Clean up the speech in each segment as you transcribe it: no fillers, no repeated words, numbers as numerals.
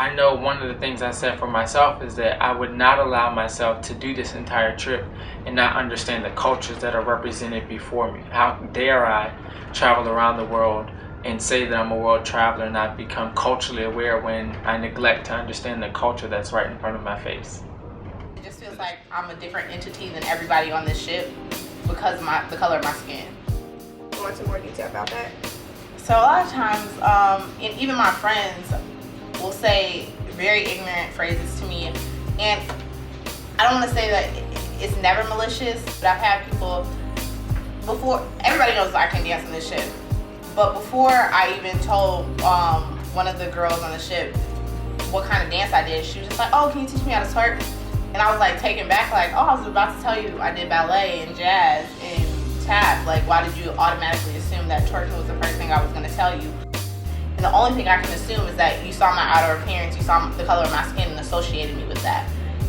I know one of the things I said for myself is that I would not allow myself to do this entire trip and not understand the cultures that are represented before me. How dare I travel around the world and say that I'm a world traveler and not become culturally aware when I neglect to understand the culture that's right in front of my face. It just feels like I'm a different entity than everybody on this ship because of the color of my skin. You want some more detail about that? So a lot of times, and even my friends will say very ignorant phrases to me, and I don't want to say that it's never malicious, but I've had people before. Everybody knows I can dance on this ship, but before I even told one of the girls on the ship what kind of dance I did, she was just like, "Oh, can you teach me how to twerk?" And I was like taken back, like, "Oh, I was about to tell you I did ballet and jazz and tap. Like, why did you automatically assume that twerking was the first thing I was going to tell you?" And the only thing I can assume is that you saw my outer appearance, you saw the color of my skin and associated me with that.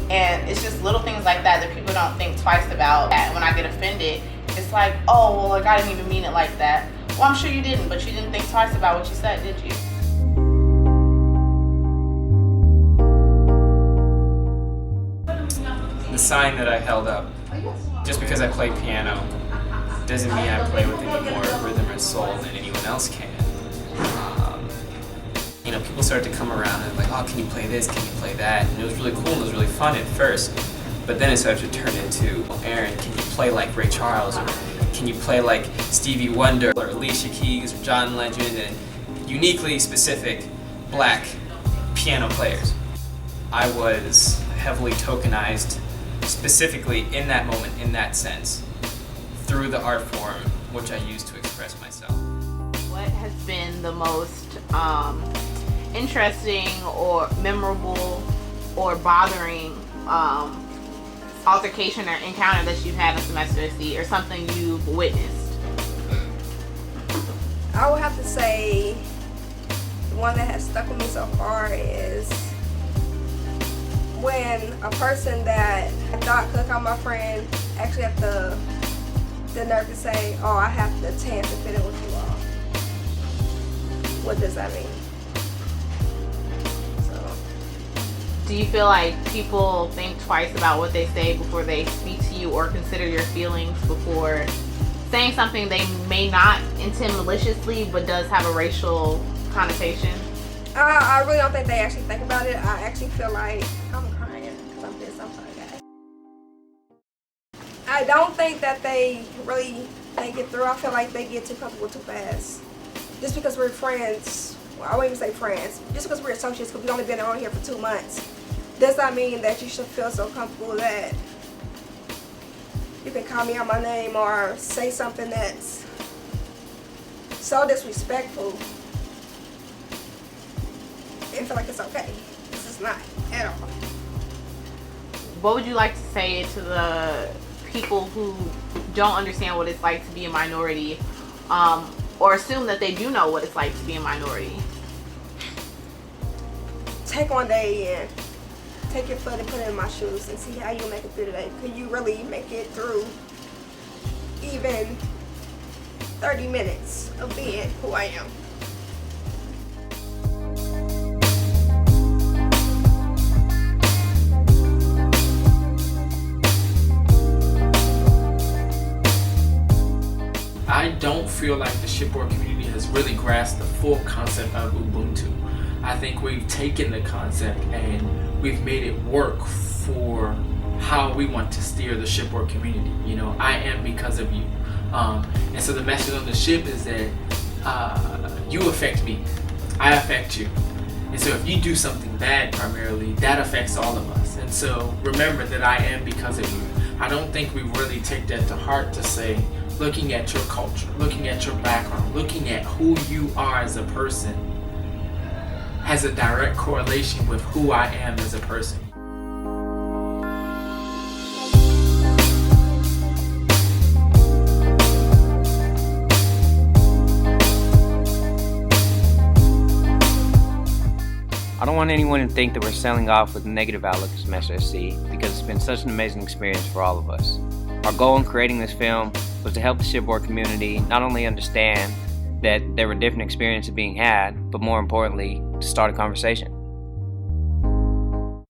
And it's just little things like that that people don't think twice about. And when I get offended, it's like, "Oh, well, like, I didn't even mean it like that." Well, I'm sure you didn't, but you didn't think twice about what you said, did you? The sign that I held up, just because I play piano doesn't mean I play with any more rhythm or soul than anyone else can. People started to come around and like, "Oh, can you play this? Can you play that?" And it was really cool and it was really fun at first. But then it started to turn into, "Aaron, can you play like Ray Charles? Or can you play like Stevie Wonder or Alicia Keys or John Legend?" And uniquely specific black piano players. I was heavily tokenized specifically in that moment, in that sense, through the art form which I used to express myself. What has been the most interesting or memorable or bothering altercation or encounter that you've had in Semester at Sea, or something you've witnessed? I would have to say the one that has stuck with me so far is when a person that I thought could call my friend actually had the nerve to say, "Oh, I have the chance to fit in with you all." What does that mean? Do you feel like people think twice about what they say before they speak to you, or consider your feelings before saying something they may not intend maliciously but does have a racial connotation? I really don't think they actually think about it. I actually feel like I'm crying because I'm pissed. I'm sorry, guys. I don't think that they really think it through. I feel like they get too comfortable too fast. Just because we're friends, well, I won't even say friends, just because we're associates, because we've only been on here for 2 months, does not mean that you should feel so comfortable that you can call me out my name or say something that's so disrespectful and feel like it's okay. This is not at all. What would you like to say to the people who don't understand what it's like to be a minority, or assume that they do know what it's like to be a minority? Take one day in. Take your foot and put it in my shoes and see how you make it through today. Can you really make it through even 30 minutes of being who I am? I don't feel like the shipboard community has really grasped the full concept of Ubuntu. I think we've taken the concept and we've made it work for how we want to steer the shipboard community. I am because of you. And so the message on the ship is that you affect me, I affect you. And so if you do something bad primarily, that affects all of us. And so remember that I am because of you. I don't think we really take that to heart to say, looking at your culture, looking at your background, looking at who you are as a person has a direct correlation with who I am as a person. I don't want anyone to think that we're selling off with a negative outlook of Semester at Sea, because it's been such an amazing experience for all of us. Our goal in creating this film was to help the shipboard community not only understand that there were different experiences being had, but more importantly, to start a conversation.